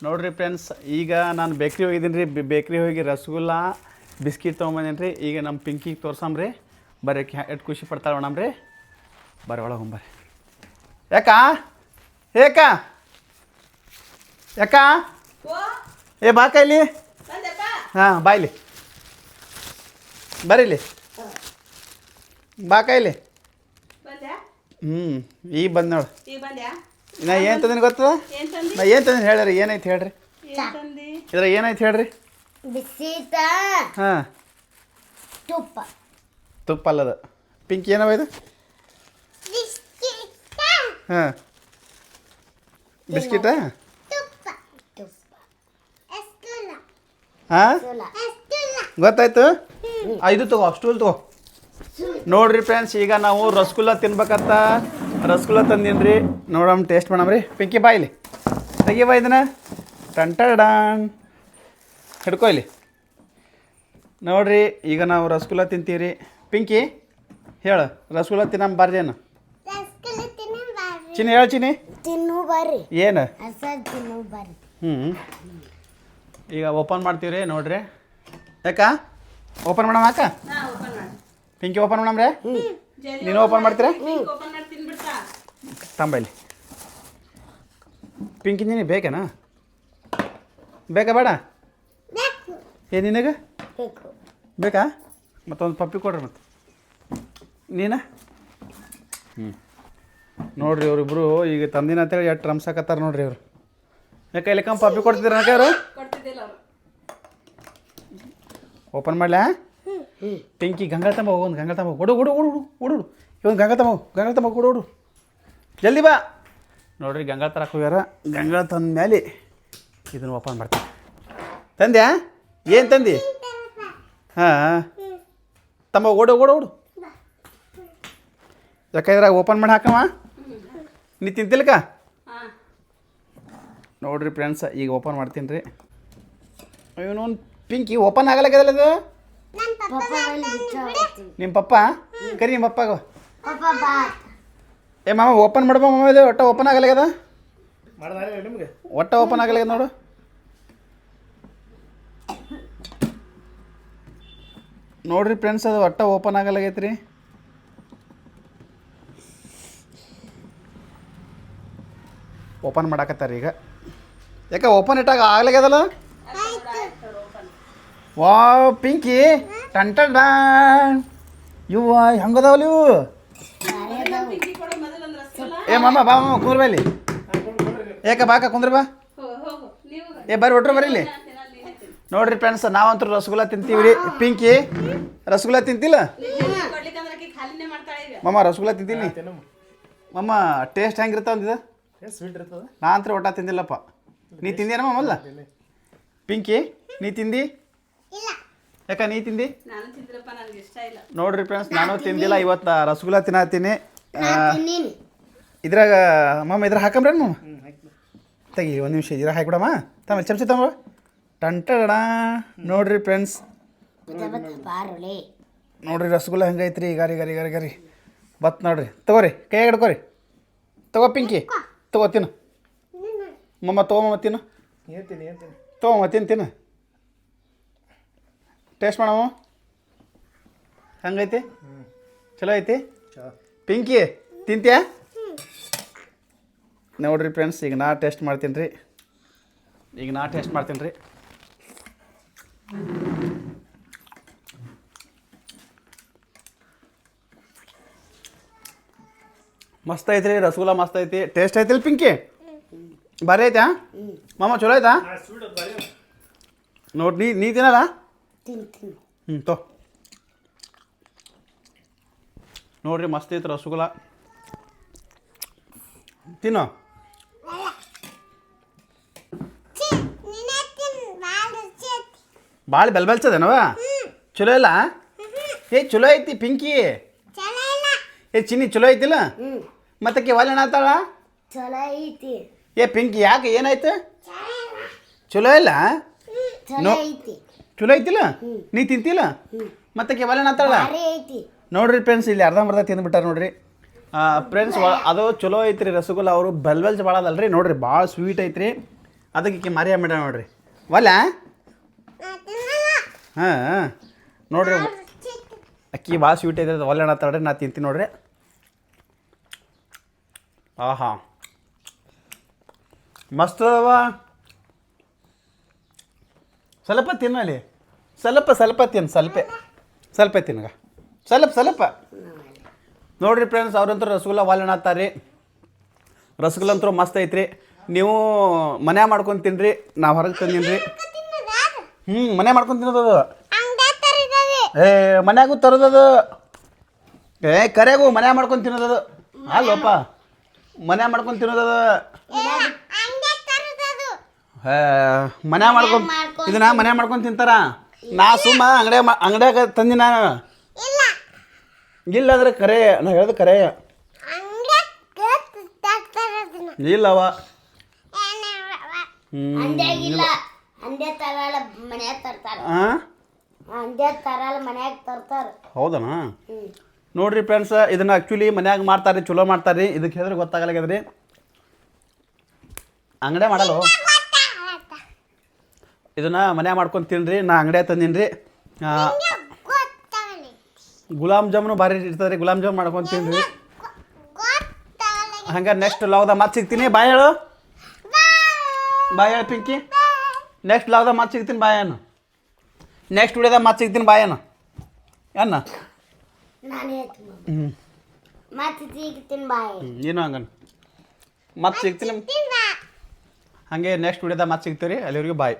ನೋಡಿರಿ ಫ್ರೆಂಡ್ಸ್, ಈಗ ನಾನು ಬೇಕ್ರಿ ಹೋಗಿದ್ದೀನಿ ರೀ. ಬೇಕ್ರಿ ಹೋಗಿ ರಸಗುಲ್ಲ ಬಿಸ್ಕಿಟ್ ತೊಗೊಂಬಂದೇನಿ ರೀ. ಈಗ ನಮ್ಮ ಪಿಂಕಿಗೆ ತೋರ್ಸಂಬ್ರಿ. ಬರ್ರಿ ಎಷ್ಟು ಖುಷಿ ಪಡ್ತಾಳೆ ಮೇಡಮ್. ಬರ್ರಿ ಒಳಗೆ ಹೋಗ್ಬರ್ರಿ. ಯಾಕಾ ಏ ಬಾ ಇಲ್ಲಿ. ಹಾಂ ಬಾ ಇಲ್ಲಿ, ಬರ್ರಿ ಇಲ್ಲಿ, ಬಾ ಇಲ್ಲಿ. ಈಗ ಬಂದು ನೋಡು. ನಾ ಏನು ತಂದಿನಿ ಗೊತ್ತದ? ನಾ ಏನು ತಂದಿನಿ ಹೇಳ್ರಿ. ಏನೈತೆ ಹೇಳ್ರಿ ಇದ್ರ ಏನೈತೆ ಹೇಳ್ರಿ. ಹಾಂ ತುಪ್ಪ ಅಲ್ಲದ. ಪಿಂಕ್ ಏನವ ಇದು? ಹಾಂ ಬಿಸ್ಕಿಟ. ಹಾಂ ಗೊತ್ತಾಯ್ತು. ಇದು ತಗೋ, ಸ್ಟೂಲ್ ತಗೋ. ನೋಡ್ರಿ ಫ್ರೆಂಡ್ಸ್, ಈಗ ನಾವು ರಸಗುಲ್ಲ ತಿನ್ಬೇಕಂತ ರಸಗುಲ್ಲ ತಂದೀನಿ ರೀ. ನೋಡಮ್, ಟೇಸ್ಟ್ ಮಾಡಮ್ರಿ. ಪಿಂಕಿ ಬಾ ಇಲ್ಲಿ, ತೆಗಿ ಬಾ ಇದನ್ನ. ಟಂಟಡಾನ್ ಹಿಡ್ಕೊ ಇಲ್ಲಿ. ನೋಡ್ರಿ, ಈಗ ನಾವು ರಸಗುಲ್ಲ ತಿಂತೀವಿ. ಪಿಂಕಿ ಹೇಳು, ರಸಗುಲ್ಲ ತಿನ್ನಮ್ ಬಾರ್ದೇನು? ಚಿನ್ನಿ ಹೇಳು. ಚಿನ್ನಿ ಏನು? ಈಗ ಓಪನ್ ಮಾಡ್ತೀವಿ ರೀ. ನೋಡ್ರಿ, ಯಾಕ ಓಪನ್ ಮಾಡಮ್ಮ? ಅಕ್ಕ ಪಿಂಕಿ ಓಪನ್ ಮಾಡಮ್ರೆ. ನೀನು ಓಪನ್ ಮಾಡ್ತೀರಾ? ತಂಬೈಲಿ. ಪಿಂಕಿ ನೀನು ಬೇಕೇನಾ? ಬೇಕಾ ಬೇಡ? ನಿನಗೆ ಬೇಕಾ? ಮತ್ತೊಂದು ಪಪ್ಪಿ ಕೊಡ್ರಿ. ಮತ್ತೆ ನೀನು ನೋಡ್ರಿ, ಇವರಿಬ್ರು ಈಗ ತಂದಿನ ಅಂತೇಳಿ ಎಷ್ಟು ರಂಸಾಕತ್ತಾರ ನೋಡ್ರಿ. ಇವರು ಯಾಕೆ ಇಲ್ಲಿ ಪಪ್ಪಿ ಕೊಡ್ತಿದ್ರ ಅವರು? ಓಪನ್ ಮಾಡ್ಲಾ? ಪಿಂಕಿ ಗಂಗಾಳ ತಮ್ಮ ಹೋಗೋದು. ಗಂಗಾಳ ತಮ್ಮ ಓಡು ಓಡು ಓಡು ಓಡು. ಇವನು ಗಂಗಾಳ ತಮ್ಮ ಓಡು ಓಡು, ಜಲ್ದಿ ಬಾ. ನೋಡ್ರಿ, ಗಂಗಾಳ ತರಕ್ಕೆ ಹೋಗ್ಯಾರ. ಗಂಗಾಳ ತಂದ ಮೇಲೆ ಇದನ್ನು ಓಪನ್ ಮಾಡ್ತೀನಿ. ತಂದ್ಯಾ? ಏನು ತಂದಿ? ಹಾಂ ತಮ್ಮ ಓಡು ಓಡು ಓಡು. ಯಾಕಂದ್ರೆ ಓಪನ್ ಮಾಡಿ ಹಾಕಮ್ಮ. ನೀ ತಿಂತಿಲ್ಕ? ನೋಡ್ರಿ ಫ್ರೆಂಡ್ಸ್, ಈಗ ಓಪನ್ ಮಾಡ್ತೀನಿ ರೀ. ಇವನು ಪಿಂಕಿ ಓಪನ್ ಆಗಲಾಗ್ಯದಲ್ಲ ಇದು. ನಿಮ್ಮ ಪಪ್ಪ ಕರಿ. ನಿಮ್ಮ ಪಪ್ಪಾಗ ಏ ಮಾಮ ಓಪನ್ ಮಾಡ್ಬ ಮಾಮ. ಇದು ಒಟ್ಟ ಓಪನ್ ಆಗಲಾಗ್ಯದ. ನಿಮಗೆ ಒಟ್ಟ ಓಪನ್ ಆಗಲಾಗ್ಯದ ನೋಡು. ನೋಡ್ರಿ ಫ್ರೆಂಡ್ಸ್, ಅದು ಒಟ್ಟ ಓಪನ್ ಆಗಲಾಗೈತೆ ರೀ. ಓಪನ್ ಮಾಡಾಕತ್ತಾರ ಈಗ. ಯಾಕೆ ಓಪನ್ ಇಟ್ಟಾಗ ಆಗ್ಲಾಗ್ಯದಲ್ಲ? ವಾವ್ ಪಿಂಕಿ ಟಂಟಡ. ಇವ ಹೆಂಗದಾವಲ್ಲ ಇವು? ಏ ಮಾಮ ಬಾ ಮಾಮ, ಕುಂದ್ರ ಬಾ ಇಲ್ಲಿ. ಯಾಕೆ ಬಾಕ ಕುಂದ್ರ ಬಾ. ಏ ಬರ್ರಿ ಒಟ್ರು ಬರ್ರಿ ಇಲ್ಲಿ. ನೋಡ್ರಿ ಫ್ರೆಂಡ್ಸ್, ನಾವಂತೂ ರಸಗುಲ್ಲ ತಿಂತೀವಿ ರೀ. ಪಿಂಕಿ ರಸಗುಲ್ಲ ತಿಂತಿಲ್ಲ? ಮಾಮ ರಸಗುಲ್ಲ ತಿಂತೀನಿ. ಮಾಮ ಟೇಸ್ಟ್ ಹೆಂಗಿರ್ತಾವ ಅಂದಿದ? ನಾ ಅಂತ ಒಟ್ಟ ತಿಂದಿಲ್ಲಪ್ಪ. ನೀ ತಿಂದೇನಮ್ಮ ಮಲ್ಲ? ಪಿಂಕಿ ನೀ ತಿಂದಿ? ಯಾಕ ನೀ ತಿಂದಿ? ನೋಡ್ರಿ ಫ್ರೆಂಡ್ಸ್, ನಾನು ತಿಂದಿಲ್ಲ. ಇವತ್ತು ರಸಗುಲ್ಲ ತಿನ್ನತ್ತೀನಿ. ಇದ್ರಾಗ ಮಾಮ ಇದ್ರಾಗ ಹಾಕಂಬ್ರೇನು ಮಾಮ? ತೆಗಿ ಒಂದು ನಿಮಿಷ. ಇದ್ರಾಗ ಹಾಕಿಬಿಡಮ್ಮ. ತಮ್ಮ ಚಮಚ ತಮ್ಮ. ಟಂಟಡ. ನೋಡ್ರಿ ಫ್ರೆಂಡ್ಸ್, ನೋಡ್ರಿ ರಸಗುಲ್ಲ ಹೆಂಗೈತ್ರಿ. ಗರಿ ಬತ್ ನೋಡ್ರಿ. ತಗೋರಿ, ಕೈಯಾಗ ಹಿಡ್ಕೋರಿ. ತಗೋ ಪಿಂಕಿ, ತಗೋ ತಿನ್ನು. ಮಮ್ಮ ತೊಗೊಮ್ಮ ತಿನ್ನು. ತೊಗೊಮ್ಮ ತಿನ್ನು. ಟೇಸ್ಟ್ ಮಾಡಮ್ಮ. ಹೆಂಗೈತಿ? ಚಲೋ ಐತಿ? ಪಿಂಕಿ ತಿಂತ್ಯಾ? ನೋಡ್ರಿ ಫ್ರೆಂಡ್ಸ್, ಈಗ ನಾ ಟೇಸ್ಟ್ ಮಾಡ್ತೀನಿ ರೀ. ಮಸ್ತ್ ಐತ್ರಿ ರಸಗುಲ್ಲ. ಮಸ್ತ್ ಐತಿ. ಟೇಸ್ಟ್ ಐತಿಲ್ಲ ಪಿಂಕಿ? ಭಾರಿ ಐತಾ ಮಾಮ? ಚಲೋ ಆಯ್ತಾ? ನೋಡಿ, ನೀ ತಿನ್ನಲ್ಲ? ತೋ ನೋಡ್ರಿ, ಮಸ್ತ್ ಐತಿ ರಸಗುಲ್ಲ. ತಿನ್ನೋ. ಭಾಳ ಬೆಲ್ಬಲ್ಸದೇನವ? ಚಲೋ ಇಲ್ಲ? ಏ ಚಲೋ ಐತಿ ಪಿಂಕಿ. ಏ ಚಿನ್ನಿ ಚಲೋ ಐತಿಲ್ಲ? ಮತ್ತಕ್ಕೆ ಒಲೆ ಆತಾಳ? ಏ ಪಿಂಕಿ ಯಾಕೆ ಏನಾಯ್ತು? ಚಲೋ ಇಲ್ಲ? ಚಲೋ ಐತಿಲ್ಲ? ನೀ ತಿಂತಿಲ್ಲ? ಮತ್ತಕ್ಕೆ ಒಲೆ ಆತಾಳ? ನೋಡ್ರಿ ಫ್ರೆಂಡ್ಸ್, ಇಲ್ಲಿ ಅರ್ಧಂಬರ್ಧ ತಿಂದ್ಬಿಟ್ಟಾರ ನೋಡ್ರಿ. ಫ್ರೆಂಡ್ಸ್ ಅದು ಚಲೋ ಐತ್ರಿ ರಸಗುಲ್ಲ. ಅವರು ಬೆಲ್ಬೆಲ್ಸ್ ಭಾಳ ಅದಲ್ರಿ. ನೋಡ್ರಿ ಭಾಳ ಸ್ವೀಟ್ ಐತ್ರಿ. ಅದಕ್ಕೆ ಈಕಿ ಮಾರಿ ಮೇಡ ನೋಡ್ರಿ ಒಲ್ಲ ಹಾಂ ನೋಡ್ರಿ ಅಕ್ಕಿ ಭಾಳ ಸ್ವೀಟ್ ಐತೆ ಒಳ್ಳೆ ಅನ್ನತ್ತಾಳ್ರಿ ನಾ ತಿಂತೀನಿ ನೋಡ್ರಿ ಆಹಾ ಮಸ್ತ್ ಅವ ಸ್ವಲ್ಪ ತಿನ್ನಲಿ ಸ್ವಲ್ಪ ತಿನ್ನು ಸ್ವಲ್ಪ ತಿನ್ನಗ ಸ್ವಲ್ಪ ನೋಡ್ರಿ ಫ್ರೆಂಡ್ಸ್ ಅವ್ರಂತೂ ರಸಗುಲ್ಲ ಒಳ್ಳೆ ಅನ್ನತ್ತಾರ್ರಿ ರಸಗುಲ್ಲ ಅಂತೂ ಮಸ್ತ್ ಐತ್ರಿ ನೀವು ಮನ್ಯಾಗ ಮಾಡ್ಕೊಂಡು ತಿನ್ನಿರಿ ನಾವು ಹೊರಗೆ ತಂದೀನಿ ಮನೆ ಮಾಡ್ಕೊಂಡು ತಿನ್ನೋದು ಏ ಮನ್ಯಾಗೂ ತರೋದದು ಕರೆಗೂ ಮನ್ಯಾಗ ಮಾಡ್ಕೊಂಡು ತಿನ್ನೋದದು ಅಲ್ಲೋಪ ಮನ್ಯಾಗ ಮಾಡ್ಕೊಂಡು ತಿನ್ನೋದದು ಮನ್ಯಾಗ ಮಾಡ್ಕೊಂಡು ಇದನ್ನ ಮನ್ಯಾಗ ಮಾಡ್ಕೊಂಡು ತಿಂತಾರ ನಾ ಸುಮ್ಮ ಅಂಗಡ್ಯಾಗ ತಂದಿ ನಾನು ಇಲ್ಲ ಅಂದ್ರೆ ಕರೆ ನಾ ಹೇಳೋದು ಕರೆ ಇಲ್ಲವ ಹೌದನ ನೋಡ್ರಿ ಫ್ರೆಂಡ್ಸ್ ಇದನ್ನ ಆ್ಯಕ್ಚುಲಿ ಮನ್ಯಾಗ ಮಾಡ್ತಾರೆ ಚಲೋ ಮಾಡ್ತಾರೆ ಇದಕ್ಕೆ ಹೇಳಿದ್ರೆ ಗೊತ್ತಾಗಲ್ಲಾಗ್ಯದ್ರಿ ಅಂಗಡಿ ಮಾಡಲ್ಲ ಇದನ್ನ ಮನ್ಯಾಗ ಮಾಡ್ಕೊಂಡು ತಿನ್ನಿರಿ ನಾ ಅಂಗಡಿಯಾಗ ತಂದೀನಿ ರೀ ಗುಲಾಬ್ ಜಾಮೂನು ಭಾರಿ ಇರ್ತದೆ ಗುಲಾಬ್ ಜಾಮೂನ್ ಮಾಡ್ಕೊಂಡು ತಿನ್ನಿರಿ ಹಂಗೆ ನೆಕ್ಸ್ಟ್ ಲಾಗ್ದಾಗ ಮತ್ತೆ ಸಿಗ್ತೀನಿ ಬಾಯ್ ಹೇಳು ಪಿಂಕಿ ನೆಕ್ಸ್ಟ್ ಲಾಗ್ದಾಗ ಮತ್ತೆ ಸಿಗ್ತೀನಿ ಬಾಯನು ನೆಕ್ಸ್ಟ್ ವಿಡಿಯೋದಾಗ ಮತ್ತೆ ಸಿಗ್ತೀನಿ ಬಾಯನು ಅನ್ನ ಏನು ಹಂಗನ್ ಮತ್ತೆ ಸಿಗ್ತೀನಿ ಹಾಗೆ ನೆಕ್ಸ್ಟ್ ವಿಡಿಯೋದಾಗ ಮತ್ತೆ ಸಿಗ್ತೀವಿ ರೀ ಅಲ್ಲಿವರೆಗೂ ಬಾಯ್